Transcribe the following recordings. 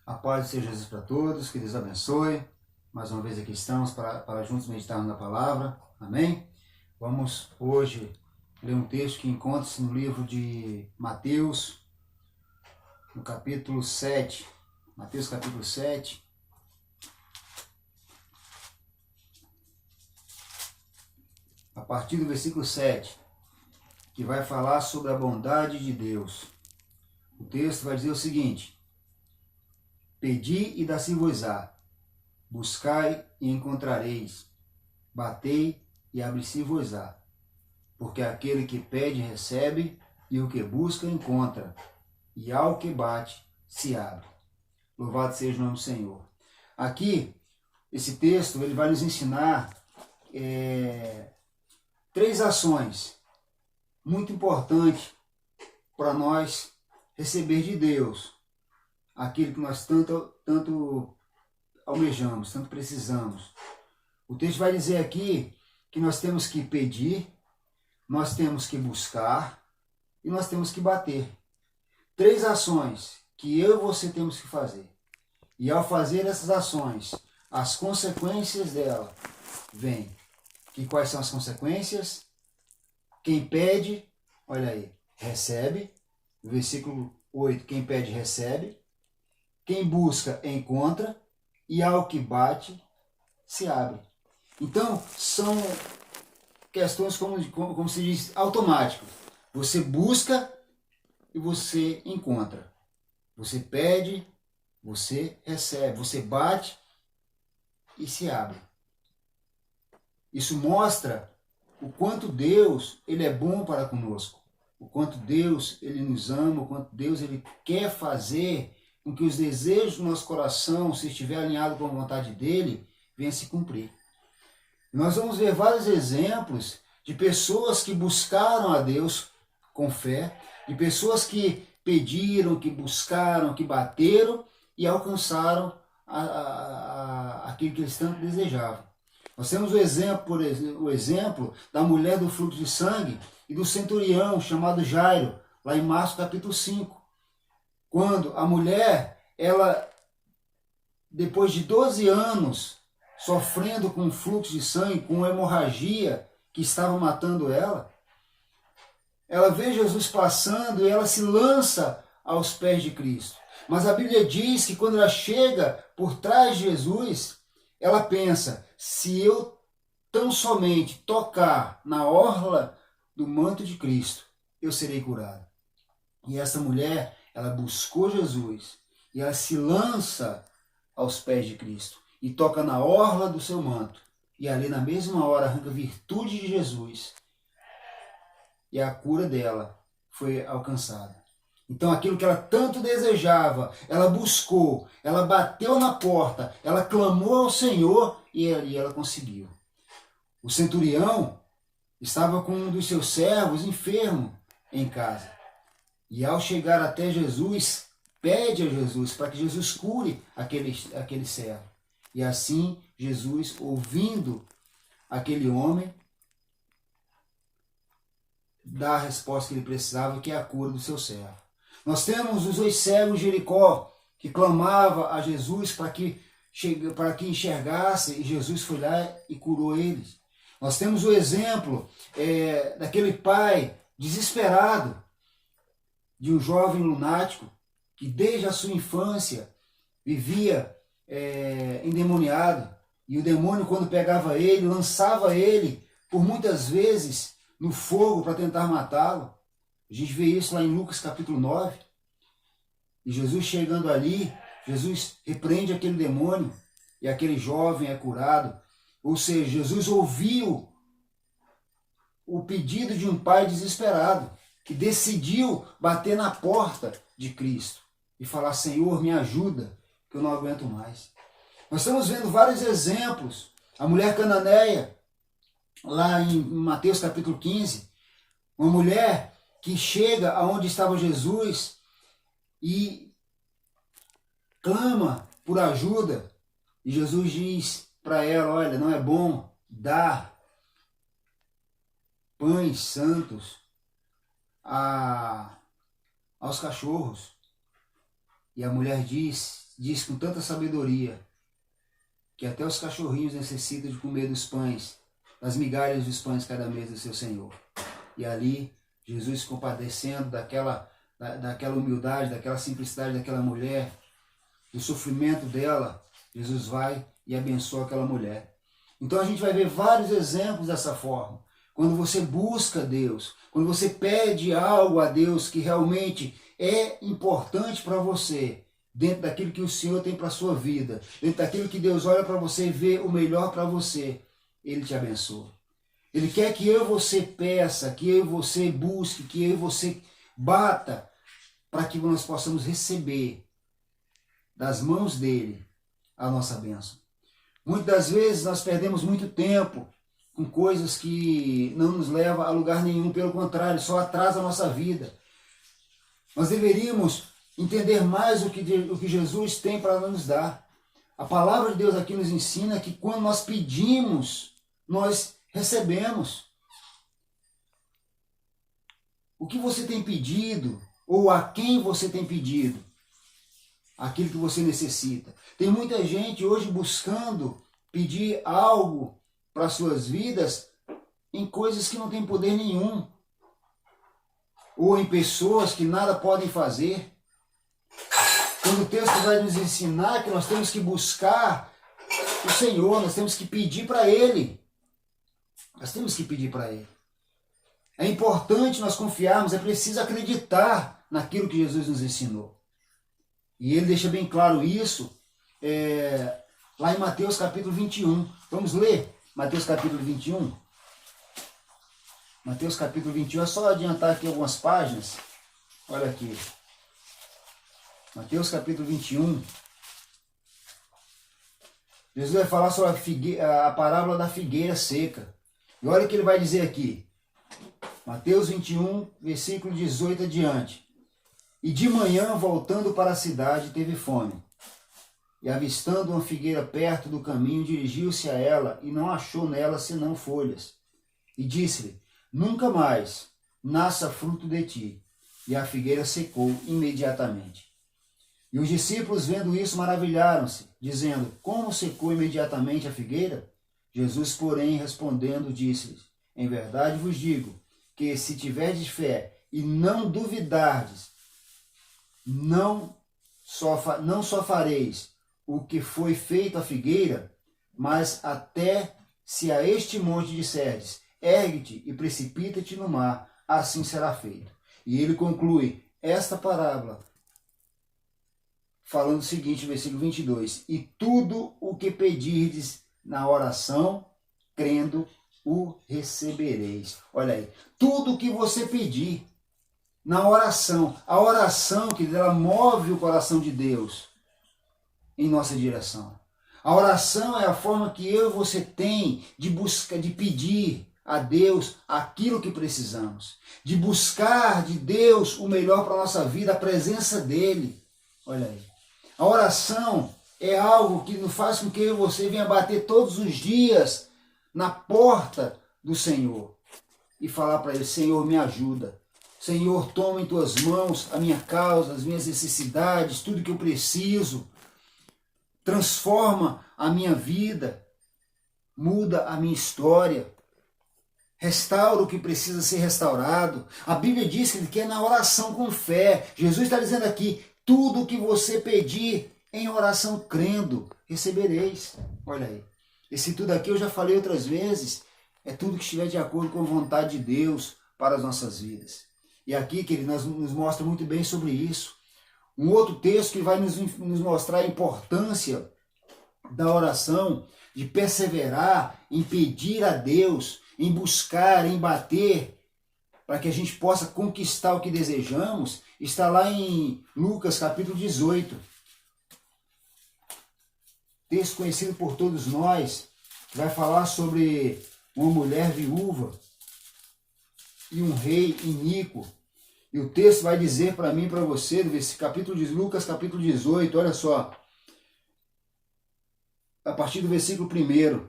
A paz do Senhor Jesus para todos, que Deus abençoe. Mais uma vez aqui estamos para juntos meditarmos na palavra. Amém? Vamos hoje ler um texto que encontra-se no livro de Mateus, no capítulo 7. Mateus capítulo 7. A partir do versículo 7, que vai falar sobre a bondade de Deus. O texto vai dizer o seguinte: Pedi e dá-se-vos-á, buscai e encontrareis, batei e abre-se-vos-á. Porque aquele que pede recebe, e o que busca encontra, e ao que bate se abre. Louvado seja o nome do Senhor. Aqui, esse texto ele vai nos ensinar três ações muito importantes para nós receber de Deus aquilo que nós tanto almejamos, tanto precisamos. O texto vai dizer aqui que nós temos que pedir, nós temos que buscar e nós temos que bater. Três ações que eu e você temos que fazer. E ao fazer essas ações, as consequências dela vêm. E quais são as consequências? Quem pede, olha aí, recebe. Versículo 8, quem pede, recebe. Quem busca, encontra, e ao que bate, se abre. Então, são questões, como se diz, automáticas. Você busca e você encontra. Você pede, você recebe. Você bate e se abre. Isso mostra o quanto Deus ele é bom para conosco. O quanto Deus ele nos ama, o quanto Deus ele quer fazer com que os desejos do nosso coração, se estiver alinhado com a vontade dele, venham se cumprir. Nós vamos ver vários exemplos de pessoas que buscaram a Deus com fé, de pessoas que pediram, que buscaram, que bateram e alcançaram aquilo que eles tanto desejavam. Nós temos o exemplo da mulher do fluxo de sangue e do centurião chamado Jairo, lá em Marcos capítulo 5. Quando a mulher, ela, depois de 12 anos, sofrendo com fluxo de sangue, com hemorragia que estava matando ela, ela vê Jesus passando e ela se lança aos pés de Cristo. Mas a Bíblia diz que quando ela chega por trás de Jesus, ela pensa, se eu tão somente tocar na orla do manto de Cristo, eu serei curado. E essa mulher, ela buscou Jesus e ela se lança aos pés de Cristo e toca na orla do seu manto. E ali na mesma hora arranca a virtude de Jesus e a cura dela foi alcançada. Então aquilo que ela tanto desejava, ela buscou, ela bateu na porta, ela clamou ao Senhor e ali ela conseguiu. O centurião estava com um dos seus servos enfermo em casa. E ao chegar até Jesus, pede a Jesus para que Jesus cure aquele servo. E assim, Jesus, ouvindo aquele homem, dá a resposta que ele precisava, que é a cura do seu servo. Nós temos os 2 cegos de Jericó, que clamavam a Jesus para que enxergasse, e Jesus foi lá e curou eles. Nós temos o exemplo daquele pai desesperado, de um jovem lunático que desde a sua infância vivia endemoniado. E o demônio, quando pegava ele, lançava ele por muitas vezes no fogo para tentar matá-lo. A gente vê isso lá em Lucas capítulo 9. E Jesus chegando ali, Jesus repreende aquele demônio e aquele jovem é curado. Ou seja, Jesus ouviu o pedido de um pai desesperado, que decidiu bater na porta de Cristo e falar, Senhor, me ajuda, que eu não aguento mais. Nós estamos vendo vários exemplos. A mulher cananeia, lá em Mateus capítulo 15, uma mulher que chega aonde estava Jesus e clama por ajuda. E Jesus diz para ela, olha, não é bom dar pães santos aos cachorros. E a mulher diz, diz com tanta sabedoria que até os cachorrinhos necessitam de comer dos pães, das migalhas dos pães que cai da mesa do seu Senhor. E ali, Jesus compadecendo daquela humildade, daquela simplicidade daquela mulher, do sofrimento dela, Jesus vai e abençoa aquela mulher. Então a gente vai ver vários exemplos dessa forma. Quando você busca Deus, quando você pede algo a Deus que realmente é importante para você, dentro daquilo que o Senhor tem para a sua vida, dentro daquilo que Deus olha para você e vê o melhor para você, Ele te abençoa. Ele quer que eu e você peça, que eu e você busque, que eu e você bata, para que nós possamos receber das mãos dele a nossa bênção. Muitas das vezes nós perdemos muito tempo com coisas que não nos levam a lugar nenhum, pelo contrário, só atrasa a nossa vida. Nós deveríamos entender mais o que Jesus tem para nos dar. A palavra de Deus aqui nos ensina que quando nós pedimos, nós recebemos. O que você tem pedido, ou a quem você tem pedido, aquilo que você necessita. Tem muita gente hoje buscando pedir algo para suas vidas em coisas que não têm poder nenhum, ou em pessoas que nada podem fazer. Quando o texto vai nos ensinar que nós temos que buscar o Senhor, nós temos que pedir para Ele. Nós temos que pedir para Ele. É importante nós confiarmos, é preciso acreditar naquilo que Jesus nos ensinou. E ele deixa bem claro isso lá em Mateus capítulo 21. Vamos ler Mateus capítulo 21? Mateus capítulo 21, é só adiantar aqui algumas páginas. Olha aqui. Mateus capítulo 21. Jesus vai falar sobre a parábola da figueira seca. E olha o que ele vai dizer aqui. Mateus 21, versículo 18 adiante. E de manhã, voltando para a cidade, teve fome. E avistando uma figueira perto do caminho, dirigiu-se a ela e não achou nela senão folhas. E disse-lhe, nunca mais nasça fruto de ti. E a figueira secou imediatamente. E os discípulos, vendo isso, maravilharam-se, dizendo, como secou imediatamente a figueira? Jesus, porém, respondendo, disse-lhes, em verdade vos digo, que se tiverdes fé e não duvidardes, não só fareis o que foi feito à figueira, mas até se a este monte disserdes, ergue-te e precipita-te no mar, assim será feito. E ele conclui esta parábola falando o seguinte, versículo 22, e tudo o que pedirdes na oração, crendo, o recebereis. Olha aí, tudo o que você pedir na oração, a oração que ela move o coração de Deus em nossa direção. A oração é a forma que eu e você tem de buscar, de pedir a Deus aquilo que precisamos, de buscar de Deus o melhor para a nossa vida, a presença dele. Olha aí. A oração é algo que nos faz com que eu e você venha bater todos os dias na porta do Senhor e falar para ele, Senhor, me ajuda. Senhor, toma em tuas mãos a minha causa, as minhas necessidades, tudo que eu preciso. Transforma a minha vida, muda a minha história, restaura o que precisa ser restaurado. A Bíblia diz que é na oração com fé. Jesus está dizendo aqui, tudo que você pedir em oração crendo, recebereis. Olha aí. Esse tudo aqui eu já falei outras vezes, é tudo que estiver de acordo com a vontade de Deus para as nossas vidas. E aqui, querido, nos mostra muito bem sobre isso. Um outro texto que vai nos mostrar a importância da oração, de perseverar, em pedir a Deus, em buscar, em bater, para que a gente possa conquistar o que desejamos, está lá em Lucas capítulo 18. Texto conhecido por todos nós, que vai falar sobre uma mulher viúva e um rei iníquo. E o texto vai dizer para mim e para você, capítulo de Lucas, capítulo 18, olha só. A partir do versículo 1.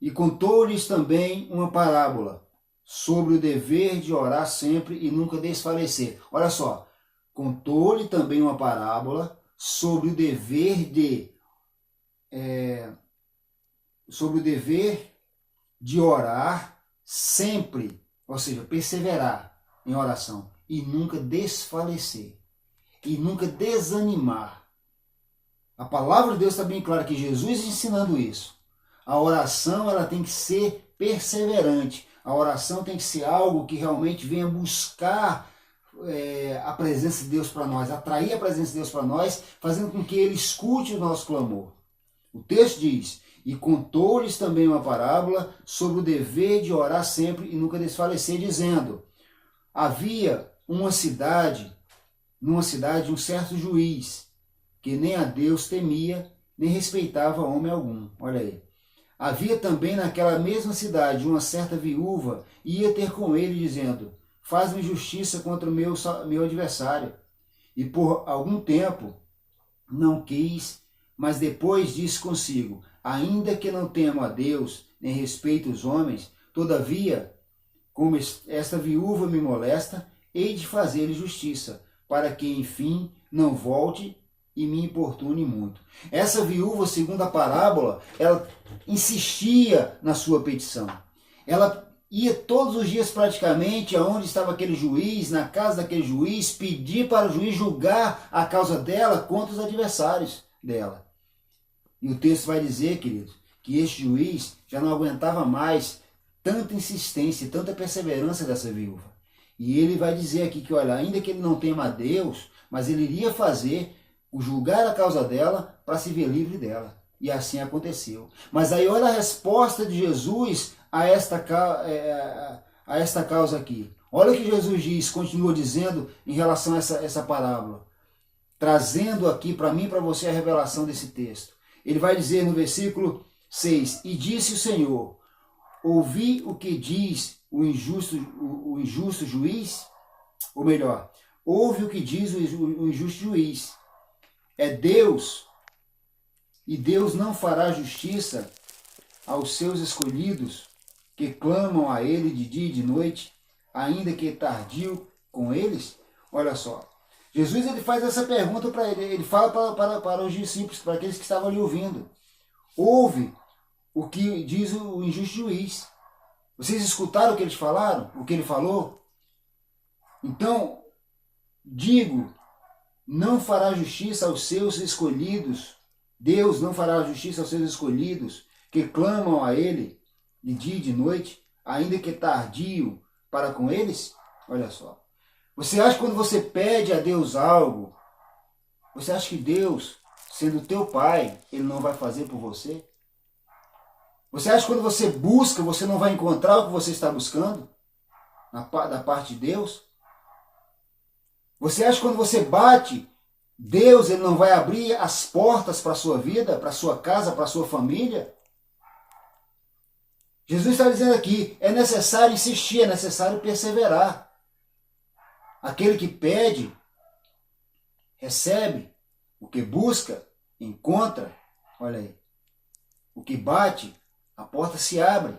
E contou-lhes também uma parábola sobre o dever de orar sempre e nunca desfalecer. Olha só, contou-lhe também uma parábola sobre o dever de orar sempre, ou seja, perseverar em oração e nunca desfalecer e nunca desanimar. A palavra de Deus está bem clara que Jesus ensinando isso. A oração ela tem que ser perseverante. A oração tem que ser algo que realmente venha buscar a presença de Deus para nós, atrair a presença de Deus para nós, fazendo com que Ele escute o nosso clamor. O texto diz: e contou-lhes também uma parábola sobre o dever de orar sempre e nunca desfalecer, dizendo: havia numa cidade um certo juiz, que nem a Deus temia, nem respeitava homem algum. Olha aí. Havia também naquela mesma cidade uma certa viúva, e ia ter com ele, dizendo: faz-me justiça contra o meu adversário. E por algum tempo não quis, mas depois disse consigo: ainda que não temo a Deus, nem respeito os homens, todavia, como esta viúva me molesta, hei de fazer-lhe justiça, para que, enfim, não volte e me importune muito. Essa viúva, segundo a parábola, ela insistia na sua petição. Ela ia todos os dias praticamente aonde estava aquele juiz, na casa daquele juiz, pedir para o juiz julgar a causa dela contra os adversários dela. E o texto vai dizer, queridos, que este juiz já não aguentava mais tanta insistência, tanta perseverança dessa viúva. E ele vai dizer aqui que, olha, ainda que ele não tema a Deus, mas ele iria julgar a causa dela para se ver livre dela. E assim aconteceu. Mas aí olha a resposta de Jesus a esta causa aqui. Olha o que Jesus diz, continua dizendo em relação a essa parábola, trazendo aqui para mim e para você a revelação desse texto. Ele vai dizer no versículo 6, e disse o Senhor: ouvi o que diz o injusto juiz, ou melhor, ouve o que diz o injusto juiz. É Deus, e Deus não fará justiça aos seus escolhidos, que clamam a Ele de dia e de noite, ainda que tardio com eles? Olha só, Jesus ele faz essa pergunta para ele fala para os discípulos, para aqueles que estavam ali ouvindo. Ouve o que diz o injusto juiz. Vocês escutaram o que eles falaram? O que ele falou? Então, digo, não fará justiça aos seus escolhidos. Deus não fará justiça aos seus escolhidos, que clamam a Ele de dia e de noite, ainda que tardio para com eles? Olha só. Você acha que quando você pede a Deus algo, você acha que Deus, sendo teu Pai, Ele não vai fazer por você? Você acha que quando você busca, você não vai encontrar o que você está buscando? Da parte de Deus? Você acha que quando você bate, Deus ele não vai abrir as portas para a sua vida, para a sua casa, para a sua família? Jesus está dizendo aqui, é necessário insistir, é necessário perseverar. Aquele que pede, recebe. O que busca, encontra. Olha aí. O que bate, a porta se abre.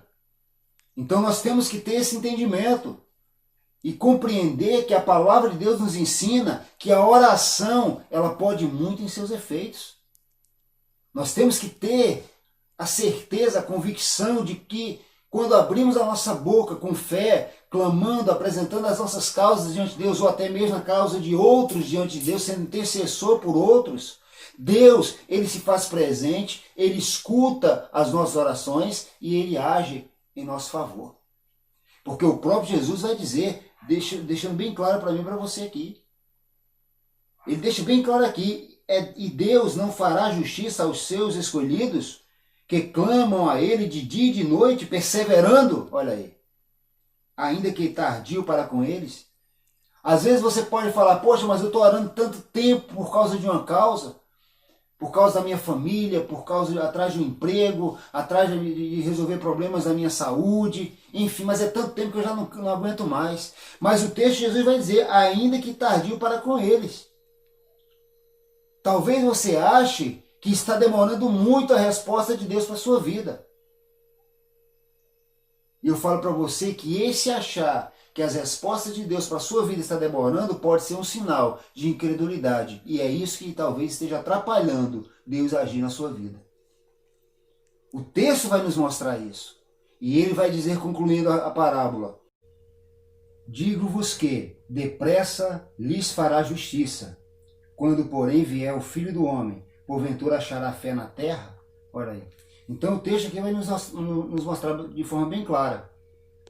Então nós temos que ter esse entendimento e compreender que a palavra de Deus nos ensina que a oração ela pode muito em seus efeitos. Nós temos que ter a certeza, a convicção de que quando abrimos a nossa boca com fé, clamando, apresentando as nossas causas diante de Deus, ou até mesmo a causa de outros diante de Deus, sendo intercessor por outros, Deus, ele se faz presente, ele escuta as nossas orações e ele age em nosso favor. Porque o próprio Jesus vai dizer, deixando bem claro para mim e para você aqui. Ele deixa bem claro aqui, e Deus não fará justiça aos seus escolhidos, que clamam a Ele de dia e de noite, perseverando, olha aí, ainda que tardio para com eles. Às vezes você pode falar, poxa, mas eu estou orando tanto tempo por causa de uma causa, por causa da minha família, atrás de um emprego, atrás de resolver problemas da minha saúde, enfim, mas é tanto tempo que eu já não aguento mais. Mas o texto de Jesus vai dizer, ainda que tardio para com eles. Talvez você ache que está demorando muito a resposta de Deus para a sua vida. E eu falo para você que esse achar que as respostas de Deus para a sua vida está demorando, pode ser um sinal de incredulidade. E é isso que talvez esteja atrapalhando Deus agir na sua vida. O texto vai nos mostrar isso. E ele vai dizer, concluindo a parábola: digo-vos que depressa lhes fará justiça. Quando, porém, vier o Filho do Homem, porventura achará fé na terra? Olha aí. Então o texto aqui vai nos mostrar de forma bem clara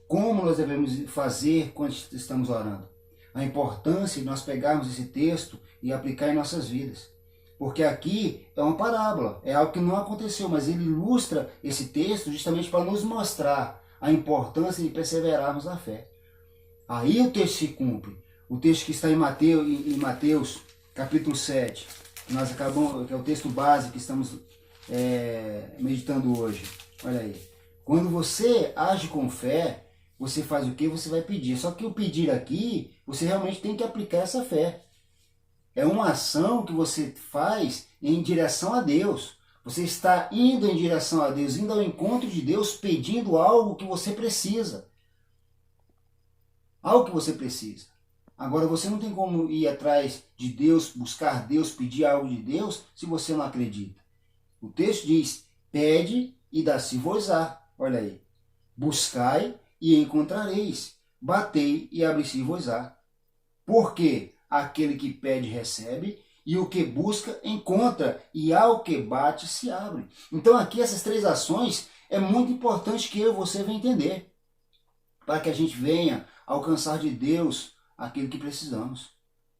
como nós devemos fazer quando estamos orando. A importância de nós pegarmos esse texto e aplicar em nossas vidas. Porque aqui é uma parábola, é algo que não aconteceu, mas ele ilustra esse texto justamente para nos mostrar a importância de perseverarmos na fé. Aí o texto se cumpre. O texto que está em Mateus capítulo 7, nós acabamos, que é o texto base que estamos meditando hoje. Olha aí. Quando você age com fé, você faz o que? Você vai pedir. Só que o pedir aqui, você realmente tem que aplicar essa fé. É uma ação que você faz em direção a Deus. Você está indo em direção a Deus, indo ao encontro de Deus, pedindo algo que você precisa. Algo que você precisa. Agora, você não tem como ir atrás de Deus, buscar Deus, pedir algo de Deus, se você não acredita. O texto diz: pede e dá-se-vos-á. Olha aí. Buscai e encontrareis. Batei e abri-se-vos-á. Porque aquele que pede recebe, e o que busca encontra, e ao que bate se abre. Então aqui essas três ações é muito importante que eu e você venha entender, para que a gente venha alcançar de Deus aquilo que precisamos,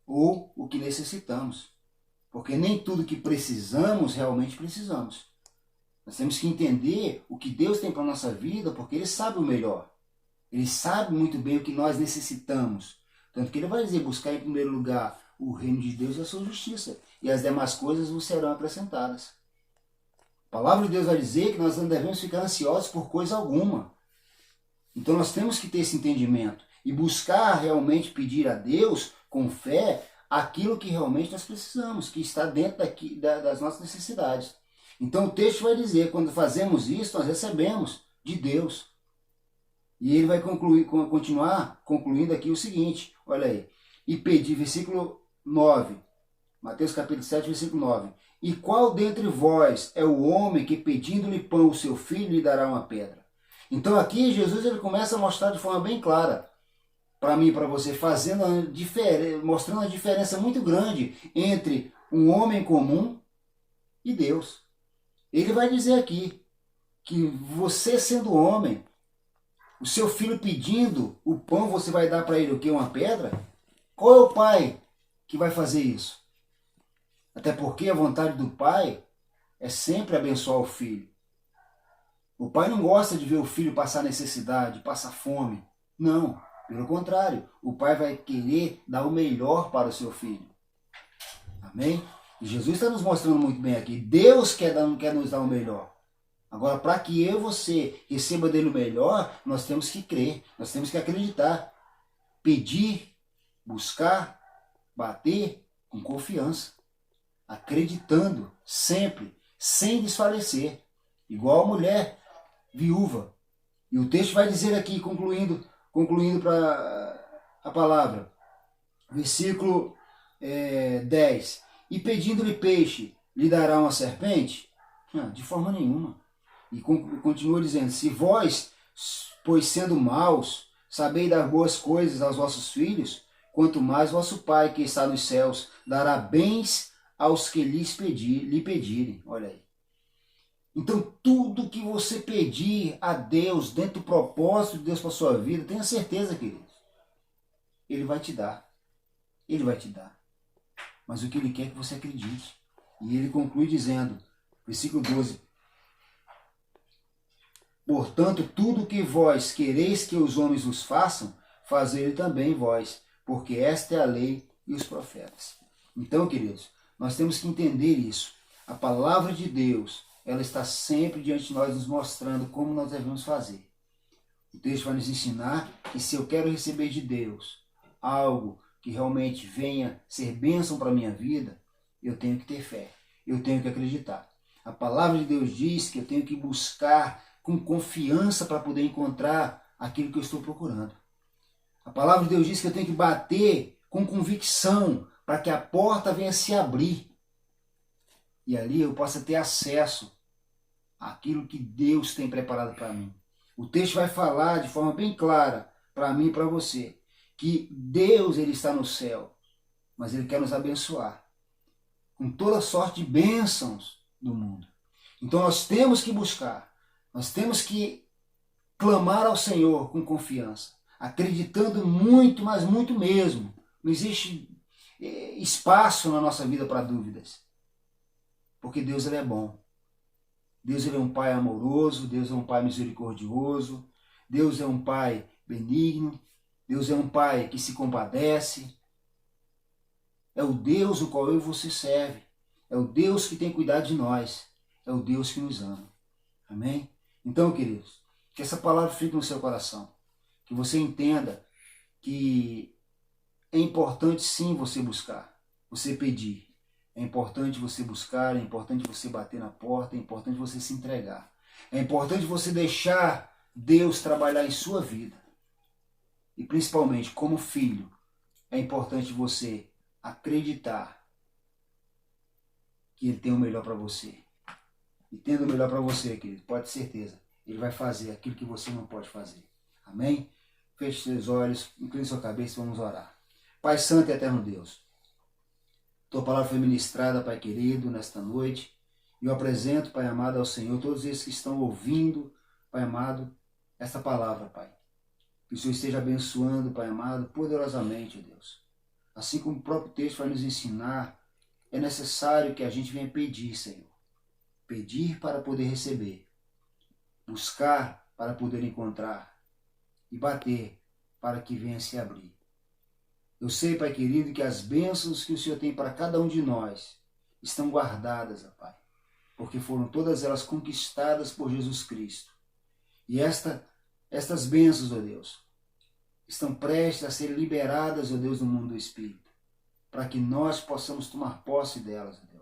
ou o que necessitamos. Porque nem tudo que precisamos, realmente precisamos. Nós temos que entender o que Deus tem para a nossa vida, porque Ele sabe o melhor. Ele sabe muito bem o que nós necessitamos. Tanto que Ele vai dizer: buscar em primeiro lugar o reino de Deus e a sua justiça, e as demais coisas vos serão acrescentadas. A palavra de Deus vai dizer que nós não devemos ficar ansiosos por coisa alguma. Então nós temos que ter esse entendimento e buscar realmente pedir a Deus com fé aquilo que realmente nós precisamos, que está dentro das nossas necessidades. Então o texto vai dizer: quando fazemos isso, nós recebemos de Deus. E ele vai continuar concluindo aqui o seguinte, olha aí. E pedi, versículo 9, Mateus capítulo 7, versículo 9. E qual dentre vós é o homem que, pedindo-lhe pão o seu filho, lhe dará uma pedra? Então aqui Jesus ele começa a mostrar de forma bem clara, para mim e para você, mostrando a diferença muito grande entre um homem comum e Deus. Ele vai dizer aqui que você, sendo homem, o seu filho pedindo o pão, você vai dar para ele o quê? Uma pedra? Qual é o pai que vai fazer isso? Até porque a vontade do pai é sempre abençoar o filho. O pai não gosta de ver o filho passar necessidade, passar fome. Não, pelo contrário. O pai vai querer dar o melhor para o seu filho. Amém? E Jesus está nos mostrando muito bem aqui. Deus quer nos dar o melhor. Agora, para que eu e você receba dele o melhor, nós temos que crer, nós temos que acreditar. Pedir, buscar, bater com confiança. Acreditando, sempre, sem desfalecer. Igual a mulher viúva. E o texto vai dizer aqui, concluindo para a palavra, versículo 10. E pedindo-lhe peixe, lhe dará uma serpente? Não, de forma nenhuma. E continua dizendo: se vós, pois sendo maus, sabeis dar boas coisas aos vossos filhos, quanto mais vosso Pai que está nos céus dará bens aos que lhe pedirem. Olha aí. Então tudo que você pedir a Deus, dentro do propósito de Deus para a sua vida, tenha certeza, queridos, Ele vai te dar. Ele vai te dar. Mas o que Ele quer é que você acredite. E Ele conclui dizendo, versículo 12: portanto, tudo que vós quereis que os homens vos façam, fazei também vós, porque esta é a lei e os profetas. Então, queridos, nós temos que entender isso. A palavra de Deus, ela está sempre diante de nós, nos mostrando como nós devemos fazer. O texto vai nos ensinar que se eu quero receber de Deus algo que realmente venha ser bênção para a minha vida, eu tenho que ter fé, eu tenho que acreditar. A palavra de Deus diz que eu tenho que buscar com confiança para poder encontrar aquilo que eu estou procurando. A palavra de Deus diz que eu tenho que bater com convicção para que a porta venha se abrir. E ali eu possa ter acesso àquilo que Deus tem preparado para mim. O texto vai falar de forma bem clara para mim e para você que Deus ele está no céu, mas Ele quer nos abençoar com toda sorte de bênçãos do mundo. Então nós temos que buscar, nós temos que clamar ao Senhor com confiança, acreditando muito, mas muito mesmo. Não existe espaço na nossa vida para dúvidas, porque Deus ele é bom. Deus ele é um Pai amoroso, Deus é um Pai misericordioso, Deus é um Pai benigno, Deus é um Pai que se compadece. É o Deus o qual eu e você serve. É o Deus que tem cuidado de nós. É o Deus que nos ama. Amém? Então, queridos, que essa palavra fique no seu coração. Que você entenda que é importante sim você buscar, você pedir. É importante você buscar, é importante você bater na porta, é importante você se entregar. É importante você deixar Deus trabalhar em sua vida. E principalmente, como filho, é importante você acreditar que Ele tem o melhor para você. E tendo o melhor para você, querido, pode ter certeza, Ele vai fazer aquilo que você não pode fazer. Amém? Feche seus olhos, incline sua cabeça e vamos orar. Pai Santo e Eterno Deus, Tua palavra foi ministrada, Pai querido, nesta noite. E eu apresento, Pai amado, ao Senhor, todos esses que estão ouvindo, Pai amado, esta palavra, Pai. Que o Senhor esteja abençoando, Pai amado, poderosamente, ó Deus. Assim como o próprio texto vai nos ensinar, é necessário que a gente venha pedir, Senhor. Pedir para poder receber. Buscar para poder encontrar. E bater para que venha se abrir. Eu sei, Pai querido, que as bênçãos que o Senhor tem para cada um de nós estão guardadas, ó Pai. Porque foram todas elas conquistadas por Jesus Cristo. E estas bênçãos, ó Deus, estão prestes a ser liberadas, ó Deus, no mundo do Espírito, para que nós possamos tomar posse delas, ó Deus.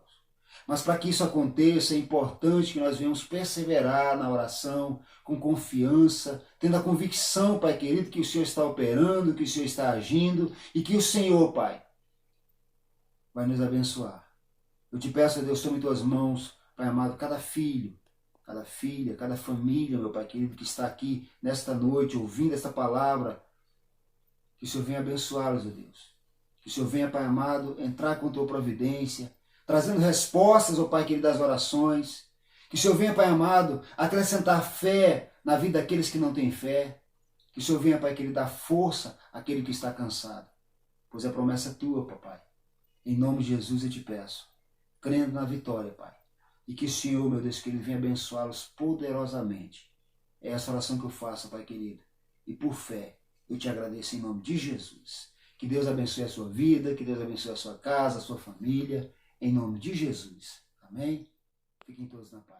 Mas para que isso aconteça, é importante que nós venhamos perseverar na oração, com confiança, tendo a convicção, Pai querido, que o Senhor está operando, que o Senhor está agindo e que o Senhor, Pai, vai nos abençoar. Eu te peço, ó Deus, tome em tuas mãos, Pai amado, cada filho, cada filha, cada família, meu Pai querido, que está aqui nesta noite, ouvindo esta palavra, que o Senhor venha abençoá-los, ó Deus. Que o Senhor venha, Pai amado, entrar com tua providência, trazendo respostas, ó Pai querido, das orações. Que o Senhor venha, Pai amado, acrescentar fé na vida daqueles que não têm fé. Que o Senhor venha, Pai querido, dar força àquele que está cansado. Pois a promessa é tua, papai. Em nome de Jesus eu te peço, crendo na vitória, Pai. E que o Senhor, meu Deus, que Ele venha abençoá-los poderosamente. É essa oração que eu faço, Pai querido. E por fé, eu te agradeço em nome de Jesus. Que Deus abençoe a sua vida, que Deus abençoe a sua casa, a sua família, em nome de Jesus. Amém? Fiquem todos na paz.